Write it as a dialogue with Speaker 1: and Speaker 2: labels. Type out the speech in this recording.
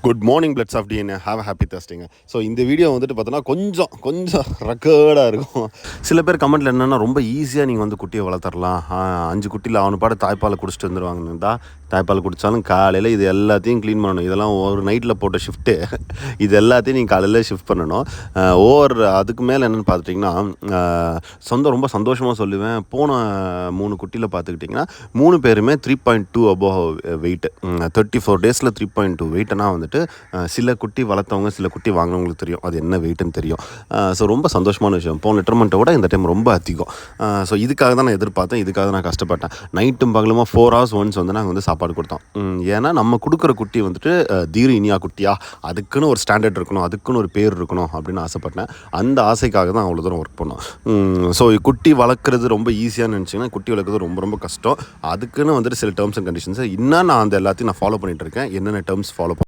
Speaker 1: Good morning bloods of DNA have happy Thursday. So இந்த video வந்துட்டு பார்த்தோன்னா கொஞ்சம் ரெக்கர்டாக இருக்கும். சில பேர் கமெண்ட்டில் என்னென்னா ரொம்ப ஈஸியாக நீங்கள் வந்து குட்டியை வளர்த்துடலாம், 5 குட்டியில் அவனு பாட்டு தாய்ப்பால் குடிச்சிட்டு வந்துடுவாங்கன்னு. தாய்ப்பால் குடித்தாலும் காலையில் இது எல்லாத்தையும் க்ளீன் பண்ணணும். இதெல்லாம் ஒரு நைட்டில் போட்ட ஷிஃப்ட்டு. இது எல்லாத்தையும் நீங்கள் காலையில் ஷிஃப்ட் பண்ணணும். அதுக்கு மேலே என்னென்னு பார்த்துட்டிங்கன்னா, ரொம்ப சந்தோஷமாக சொல்லுவேன். போன 3 குட்டியில் பார்த்துக்கிட்டிங்கன்னா 3 பேருமே 3.2 அபோவ் வெயிட்டு. 34 டேஸில் 3.2 வெயிட்னா வந்துட்டு சில குட்டி வளர்த்தவங்க சில குட்டி வாங்கினவங்களுக்கு தெரியும் அது என்ன வெயிட்டுன்னு தெரியும். ஸோ ரொம்ப சந்தோஷமான விஷயம். போன லிட்டர்மெண்ட்டை விட இந்த டைம் ரொம்ப அதிகம். ஸோ இதுக்காக தான் நான் எதிர்பார்த்தேன், இதுக்காக நான் கஷ்டப்பட்டேன். நைட்டும் பகலுமா 4 hours ஒன்ஸ் வந்து நாங்கள் வந்து சாப்பாடு கொடுத்தோம். ஏன்னா நம்ம கொடுக்குற குட்டி வந்துட்டு தீரு இனியா குட்டியா, அதுக்குன்னு ஒரு ஸ்டாண்டர்ட் இருக்கணும், அதுக்குன்னு ஒரு பேர் இருக்கணும் அப்படின்னு ஆசைப்பட்டேன். அந்த ஆசைக்காக தான் அவ்வளோ தூரம் ஒர்க் பண்ணோம். ஸோ குட்டி வளர்க்குறது ரொம்ப ஈஸியானு நினச்சிங்கன்னா குட்டி வளர்க்குறது ரொம்ப கஷ்டம். அதுக்குன்னு வந்துட்டு சில டேர்ம்ஸ் அண்ட் கண்டிஷன்ஸ் இன்னும் நான் அந்த எல்லாத்தையும் நான் ஃபாலோ பண்ணிகிட்டு இருக்கேன். என்னென்ன டேர்ம்ஸ் ஃபாலோ